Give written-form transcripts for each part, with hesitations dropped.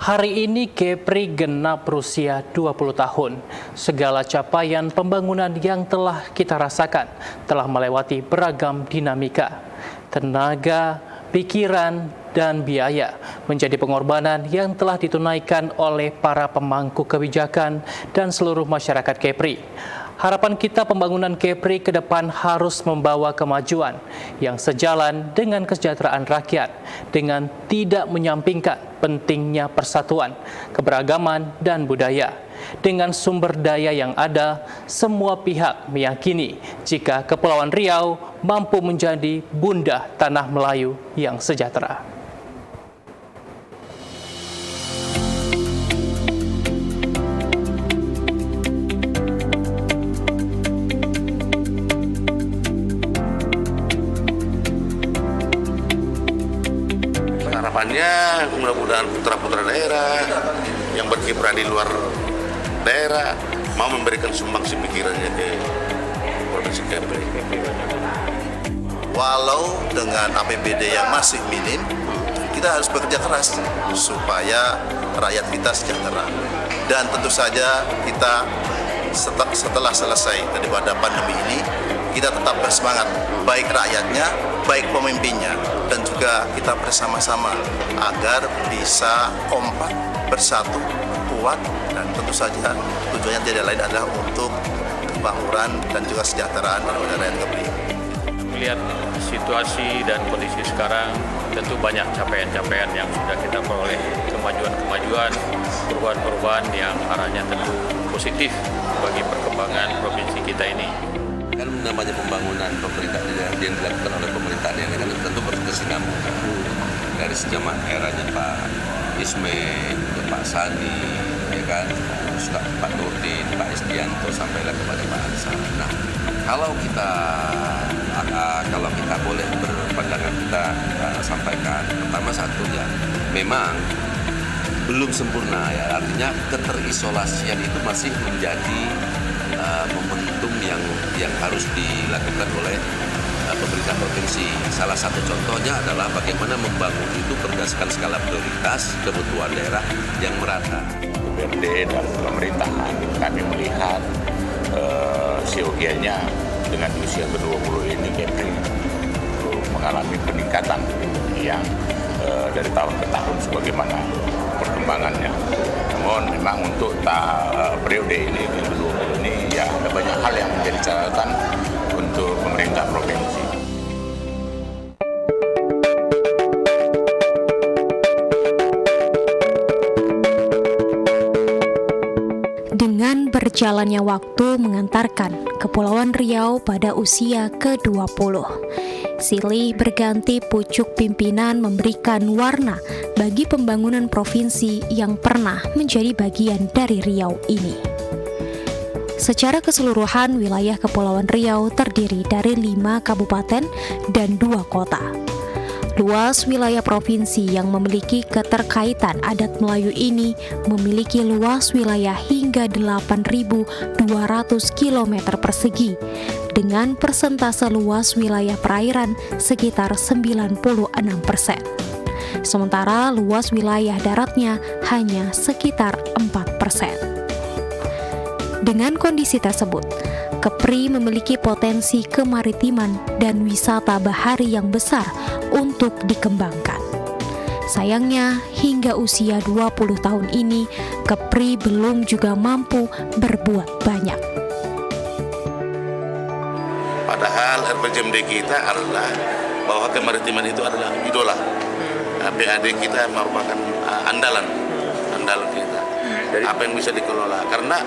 Hari ini Kepri genap berusia 20 tahun. Segala capaian pembangunan yang telah kita rasakan telah melewati beragam dinamika. Tenaga, pikiran, dan biaya menjadi pengorbanan yang telah ditunaikan oleh para pemangku kebijakan dan seluruh masyarakat Kepri. Harapan kita pembangunan Kepri ke depan harus membawa kemajuan yang sejalan dengan kesejahteraan rakyat dengan tidak menyampingkan pentingnya persatuan, keberagaman, dan budaya. Dengan sumber daya yang ada, semua pihak meyakini jika Kepulauan Riau mampu menjadi bunda tanah Melayu yang sejahtera. Harapannya mudah-mudahan putra-putra daerah yang berkiprah di luar daerah mau memberikan sumbangsi pikirannya ke Provinsi Kepri. Walau dengan APBD yang masih minim, kita harus bekerja keras supaya rakyat kita sejahtera. Dan tentu saja kita setelah selesai daripada pandemi ini, kita tetap bersemangat, baik rakyatnya, baik pemimpinnya, dan juga kita bersama-sama agar bisa kompak, bersatu, kuat, dan tentu saja tujuannya tidak lain adalah untuk kemakmuran dan juga kesejahteraan daripada rakyat Kepri. Melihat situasi dan kondisi sekarang, tentu banyak capaian-capaian yang sudah kita peroleh, kemajuan-kemajuan, perubahan-perubahan yang arahnya tentu positif bagi perkembangan provinsi kita ini. Kan namanya pembangunan pemerintah yang dilakukan oleh pemerintah ini kan tentu berkesinambungan dari zaman eranya Pak Ismail, Pak Sani, ya kan, Pak Nurdin, Pak Isdianto sampailah kepada Pak Ansar. Nah, kalau kita boleh berpandangan, kita sampaikan pertama satu ya, memang belum sempurna ya, artinya keterisolasian itu masih menjadi momentum yang harus dilakukan oleh pemerintah provinsi. Salah satu contohnya adalah bagaimana membangun itu berdasarkan skala prioritas kebutuhan daerah yang merata. DPRD dan pemerintahan kami melihat siogianya dengan usia ke-20 ini Kepri mengalami peningkatan yang dari tahun ke tahun sebagaimana perkembangannya. Namun memang untuk periode ini yang ke-20 ini ya ada banyak hal yang menjadi catatan untuk pemerintah provinsi. Dengan berjalannya waktu mengantarkan Kepulauan Riau pada usia ke-20, silih berganti pucuk pimpinan memberikan warna bagi pembangunan provinsi yang pernah menjadi bagian dari Riau ini. Secara keseluruhan, wilayah Kepulauan Riau terdiri dari 5 kabupaten dan 2 kota. Luas wilayah provinsi yang memiliki keterkaitan adat Melayu ini memiliki luas wilayah hingga 8.200 km persegi dengan persentase luas wilayah perairan sekitar 96%. Sementara luas wilayah daratnya hanya sekitar 4%. Dengan kondisi tersebut, Kepri memiliki potensi kemaritiman dan wisata bahari yang besar untuk dikembangkan. Sayangnya, hingga usia 20 tahun ini, Kepri belum juga mampu berbuat banyak. Padahal RPJMD kita adalah bahwa kemaritiman itu adalah idola. PAD kita merupakan andalan kita. Apa yang bisa dikelola? Karena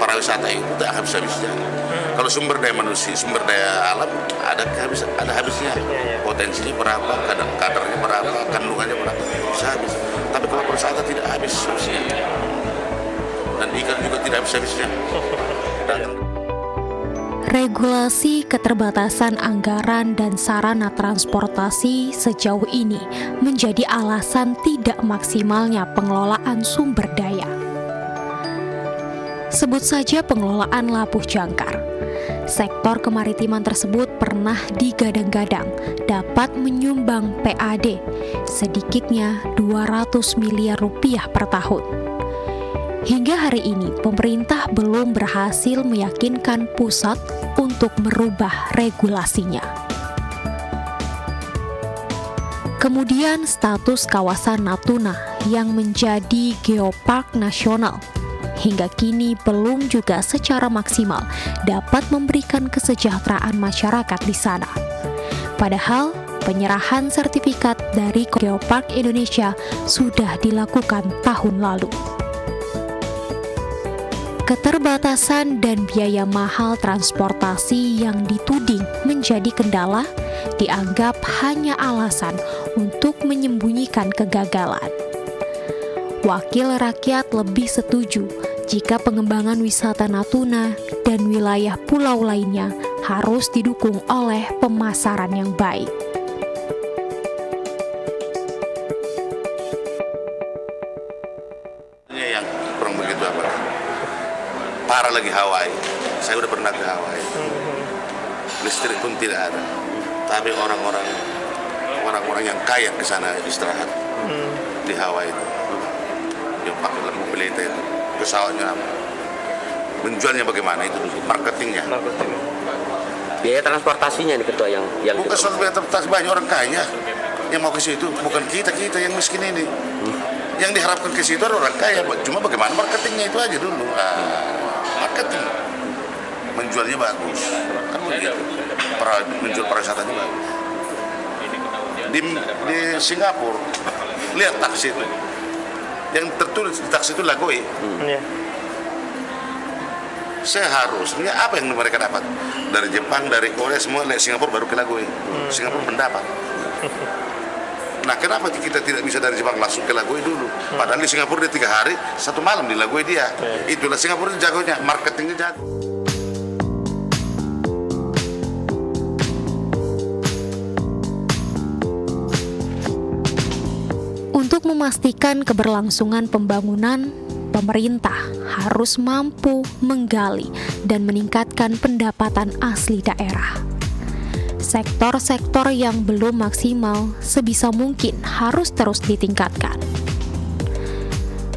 pariwisata itu tak habis-habisnya. Kalau sumber daya manusia, sumber daya alam ada habisnya. Potensinya berapa, kadarnya berapa, kandungannya berapa, bisa habis. Tapi kalau pariwisata tidak habis-habisnya. Dan ikan juga tidak habis-habisnya. Regulasi keterbatasan anggaran dan sarana transportasi sejauh ini menjadi alasan tidak maksimalnya pengelolaan sumber daya. Sebut saja pengelolaan Labuh Jangkar. sektor kemaritiman tersebut pernah digadang-gadang dapat menyumbang PAD sedikitnya 200 miliar rupiah per tahun. Hingga hari ini, pemerintah belum berhasil meyakinkan pusat untuk merubah regulasinya. Kemudian status kawasan Natuna yang menjadi geopark nasional hingga kini belum juga secara maksimal dapat memberikan kesejahteraan masyarakat di sana. Padahal penyerahan sertifikat dari Geopark Indonesia sudah dilakukan tahun lalu. Keterbatasan dan biaya mahal transportasi yang dituding menjadi kendala dianggap hanya alasan untuk menyembunyikan kegagalan. Wakil rakyat lebih setuju jika pengembangan wisata Natuna dan wilayah pulau lainnya harus didukung oleh pemasaran yang baik. Yang kurang begitu apa? Parah lagi Hawaii. Saya udah pernah ke Hawaii. Listrik pun tidak ada. Tapi orang-orang yang kaya ke sana istirahat di Hawaii itu. Yang pakai mobil itu, pesawatnya menjualnya bagaimana itu dulu, marketingnya. Biaya transportasinya nih ketua yang bukan soal biaya transportasi, banyak orang kaya yang mau ke situ, bukan kita yang miskin ini. Yang diharapkan ke situ adalah orang kaya, cuma bagaimana marketingnya itu aja dulu. Marketing, menjualnya bagus, kan begitu. Menjual pariwisatanya bagus. Di Singapura, lihat taksi itu. Yang tertulis di taksi itu Lagoy. Seharusnya apa yang mereka dapat dari Jepang, dari Korea, semua dari Singapura baru ke Lagoy. Singapura mendapat. Nah, kenapa kita tidak bisa dari Jepang langsung ke Lagoy dulu? Padahal di Singapura dia 3 hari, 1 malam di Lagoy dia. Itulah Singapura jagonya, marketingnya jago. Untuk memastikan keberlangsungan pembangunan, pemerintah harus mampu menggali dan meningkatkan pendapatan asli daerah. Sektor-sektor yang belum maksimal sebisa mungkin harus terus ditingkatkan.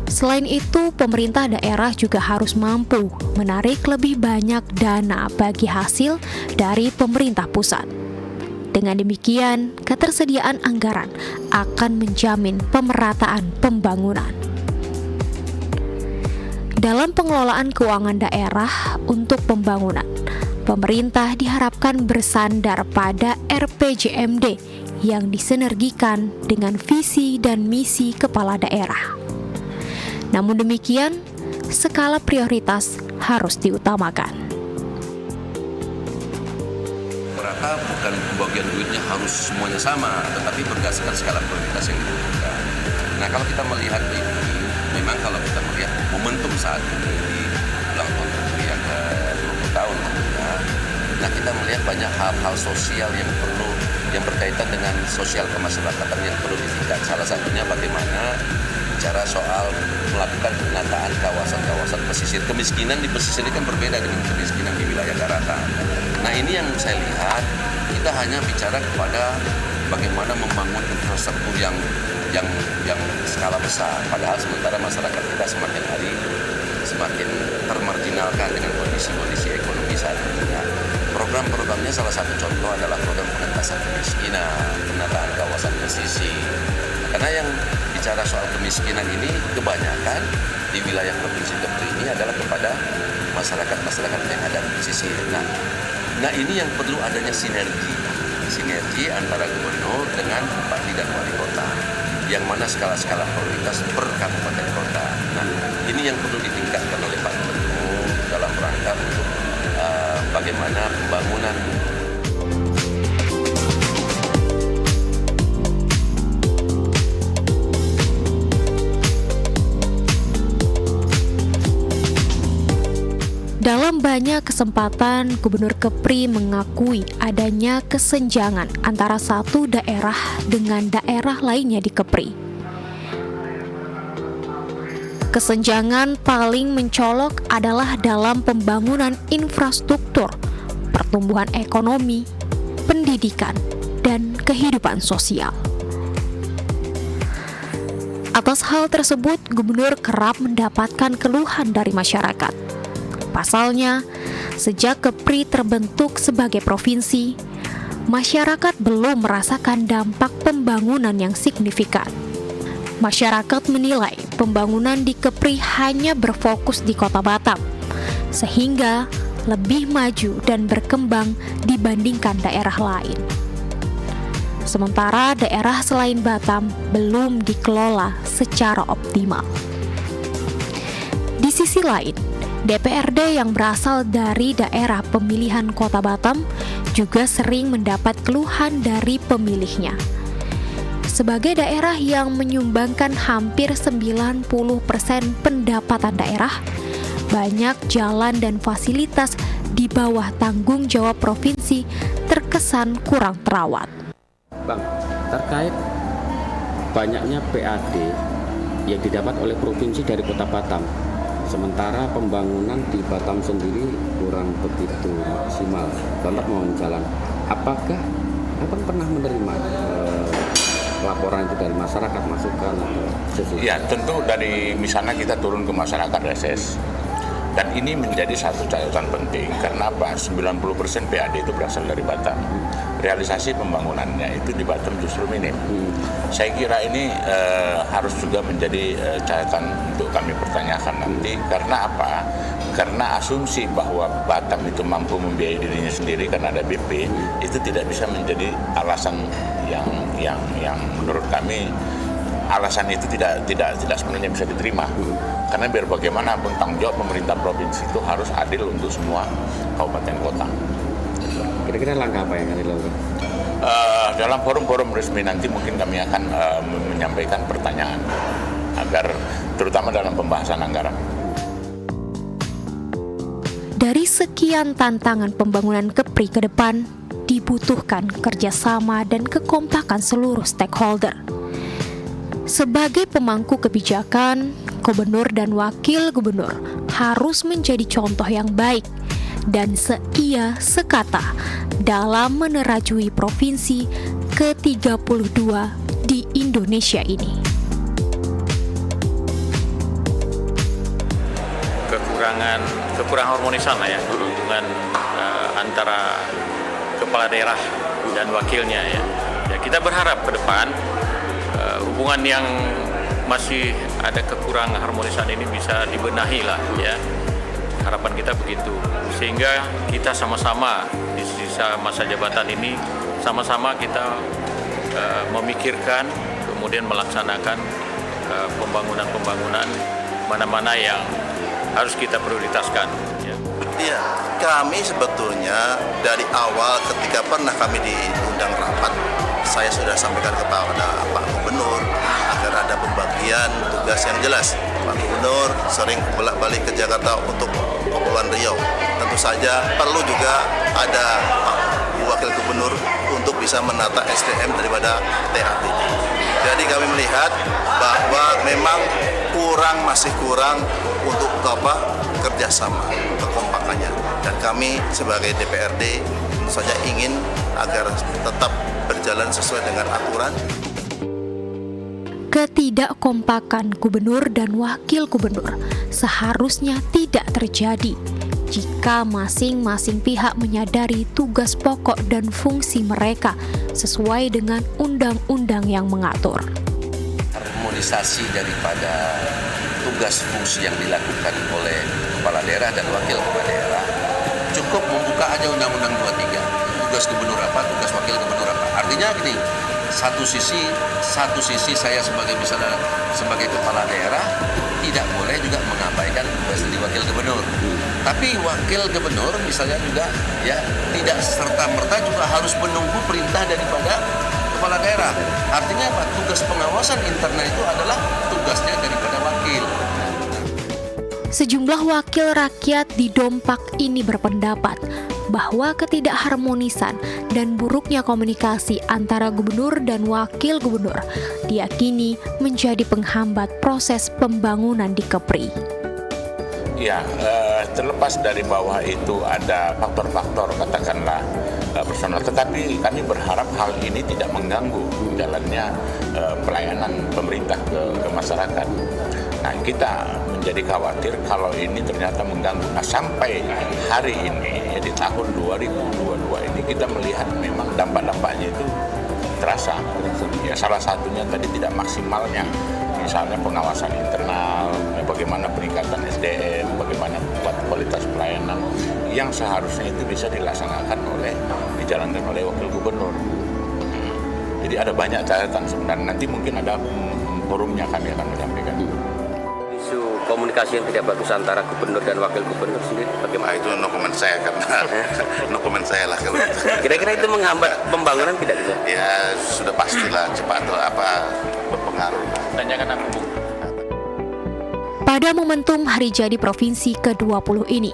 Selain itu, pemerintah daerah juga harus mampu menarik lebih banyak dana bagi hasil dari pemerintah pusat. Dengan demikian, ketersediaan anggaran akan menjamin pemerataan pembangunan. Dalam pengelolaan keuangan daerah untuk pembangunan, pemerintah diharapkan bersandar pada RPJMD yang disinergikan dengan visi dan misi kepala daerah. Namun demikian, skala prioritas harus diutamakan. Merata bukan pembagian duitnya harus semuanya sama, tetapi berdasarkan skala prioritas yang dibutuhkan. Nah, kalau kita melihat ini, memang kalau kita melihat momentum saat ini di ulang tahun yang ke-20 tahun tentunya, nah kita melihat banyak hal-hal sosial yang berkaitan dengan sosial kemasyarakatan yang perlu ditingkat. Salah satunya bagaimana bicara soal melakukan penataan kawasan-kawasan pesisir. Kemiskinan di pesisir ini kan berbeda dengan kemiskinan di wilayah daratan. Nah, ini yang saya lihat, kita hanya bicara kepada bagaimana membangun infrastruktur yang skala besar. Padahal sementara masyarakat kita semakin hari semakin termarginalkan dengan kondisi ekonomi saat ini. Program-programnya salah satu contoh adalah program pengentasan kemiskinan, penataan kawasan pesisir. Karena yang bicara soal kemiskinan ini kebanyakan di wilayah Provinsi Kepri ini adalah kepada masyarakat yang ada di pesisir. Nah ini yang perlu adanya sinergi antara gubernur dengan bupati dan wali kota, yang mana skala-skala prioritas per kabupaten kota. Nah ini yang perlu ditingkatkan oleh Pak Gubernur dalam rangka untuk bagaimana pembangunan. Dalam banyak kesempatan, Gubernur Kepri mengakui adanya kesenjangan antara satu daerah dengan daerah lainnya di Kepri. Kesenjangan paling mencolok adalah dalam pembangunan infrastruktur, pertumbuhan ekonomi, pendidikan, dan kehidupan sosial. Atas hal tersebut, Gubernur kerap mendapatkan keluhan dari masyarakat. Pasalnya, sejak Kepri terbentuk sebagai provinsi, masyarakat belum merasakan dampak pembangunan yang signifikan. Masyarakat menilai pembangunan di Kepri hanya berfokus di Kota Batam, sehingga lebih maju dan berkembang dibandingkan daerah lain. Sementara daerah selain Batam belum dikelola secara optimal. Di sisi lain, DPRD yang berasal dari daerah pemilihan Kota Batam juga sering mendapat keluhan dari pemilihnya. Sebagai daerah yang menyumbangkan hampir 90% pendapatan daerah, banyak jalan dan fasilitas di bawah tanggung jawab provinsi terkesan kurang terawat. Bang, terkait banyaknya PAD yang didapat oleh provinsi dari Kota Batam, sementara pembangunan di Batam sendiri kurang begitu maksimal. Contoh mau jalan, apakah Abang pernah menerima laporan itu dari masyarakat, masukan atau sesuatu? Ya, tentu dari misalnya kita turun ke masyarakat reses. Dan ini menjadi satu catatan penting karena apa? 90% PAD itu berasal dari Batam. Realisasi pembangunannya itu di Batam justru minim. Saya kira ini harus juga menjadi catatan untuk kami pertanyakan nanti. Karena apa? Karena asumsi bahwa Batam itu mampu membiayai dirinya sendiri karena ada BP itu tidak bisa menjadi alasan yang menurut kami alasan itu tidak sebenarnya bisa diterima. Karena biar bagaimanapun tanggung jawab pemerintah provinsi itu harus adil untuk semua kabupaten kota. Kira-kira langkah apa yang akan dilakukan? Dalam forum-forum resmi nanti mungkin kami akan menyampaikan pertanyaan agar terutama dalam pembahasan anggaran. Dari sekian tantangan pembangunan Kepri ke depan, dibutuhkan kerjasama dan kekompakan seluruh stakeholder. Sebagai pemangku kebijakan, gubernur dan wakil gubernur harus menjadi contoh yang baik dan seia sekata dalam menerajui provinsi ke-32 di Indonesia ini. Kekurangan harmonisan lah ya, hubungan antara kepala daerah dan wakilnya ya. Ya kita berharap ke depan hubungan yang masih ada kekurangan harmonisan ini bisa dibenahi lah ya. Harapan kita begitu, sehingga kita sama-sama di sisa masa jabatan ini sama-sama kita memikirkan kemudian melaksanakan pembangunan mana-mana yang harus kita prioritaskan ya. Iya, kami sebetulnya dari awal ketika pernah kami diundang rapat, saya sudah sampaikan kepada Pak Gubernur agar ada pembagian tugas yang jelas. Pak Gubernur sering bolak-balik ke Jakarta untuk Kepulauan Riau. Tentu saja perlu juga ada Pak Wakil Gubernur untuk bisa menata SDM daripada TAPD. Jadi kami melihat bahwa memang masih kurang untuk kerjasama, kekompakannya. Dan kami sebagai DPRD tentu saja ingin agar tetap berjalan sesuai dengan aturan. Ketidakkompakan gubernur dan wakil gubernur seharusnya tidak terjadi jika masing-masing pihak menyadari tugas pokok dan fungsi mereka sesuai dengan undang-undang yang mengatur. Harmonisasi daripada tugas fungsi yang dilakukan oleh kepala daerah dan wakil kepala daerah cukup membuka aja Undang-Undang 23. Tugas gubernur apa, tugas wakil gubernur apa. Artinya gini, satu sisi saya sebagai kepala daerah tidak boleh juga mengabaikan tugas di wakil gubernur. Tapi wakil gubernur misalnya juga ya tidak serta-merta juga harus menunggu perintah daripada kepala daerah. Artinya apa? Tugas pengawasan internal itu adalah tugasnya daripada wakil. Sejumlah wakil rakyat di Dompak ini berpendapat bahwa ketidakharmonisan dan buruknya komunikasi antara gubernur dan wakil gubernur diyakini menjadi penghambat proses pembangunan di Kepri. Ya, terlepas dari bahwa itu ada faktor-faktor katakanlah personal, tetapi kami berharap hal ini tidak mengganggu jalannya pelayanan pemerintah ke masyarakat. Nah, kita menjadi khawatir kalau ini ternyata mengganggu. Nah, sampai hari ini, ya, di tahun 2022 ini kita melihat memang dampak-dampaknya itu terasa. Ya, salah satunya tadi tidak maksimalnya, misalnya pengawasan internal, bagaimana peningkatan SDM, bagaimana kualitas pelayanan yang seharusnya itu bisa dijalankan oleh wakil gubernur. Jadi ada banyak catatan sebenarnya. Nanti mungkin ada forumnya kami akan menyampaikan. Isu komunikasi yang tidak bagus antara gubernur dan wakil gubernur sendiri bagaimana? Itu no comment saya karena no comment saya lah kalau itu. Kira-kira itu menghambat pembangunan tidak bisa? Ya sudah pastilah cepat atau apa berpengaruh. Tanyakan aku, Bu. Pada momentum Hari Jadi Provinsi ke-20 ini,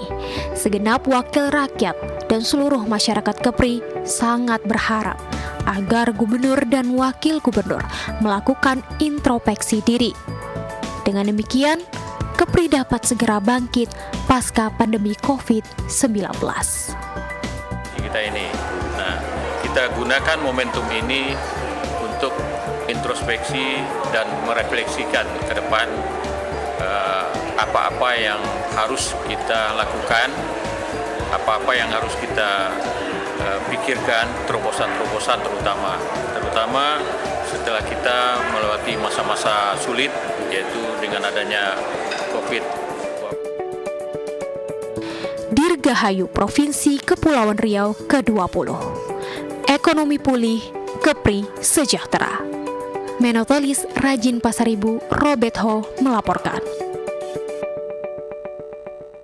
segenap wakil rakyat dan seluruh masyarakat Kepri sangat berharap agar gubernur dan wakil gubernur melakukan introspeksi diri. Dengan demikian, Kepri dapat segera bangkit pasca pandemi COVID-19. Kita ini, nah, kita gunakan momentum ini untuk introspeksi dan merefleksikan ke depan apa-apa yang harus kita lakukan, apa-apa yang harus kita pikirkan, terobosan-terobosan terutama setelah kita melewati masa-masa sulit, yaitu dengan adanya COVID. Dirgahayu Provinsi Kepulauan Riau ke-20. Ekonomi pulih, Kepri sejahtera. Menotelis Rajin Pasaribu Robert Ho melaporkan.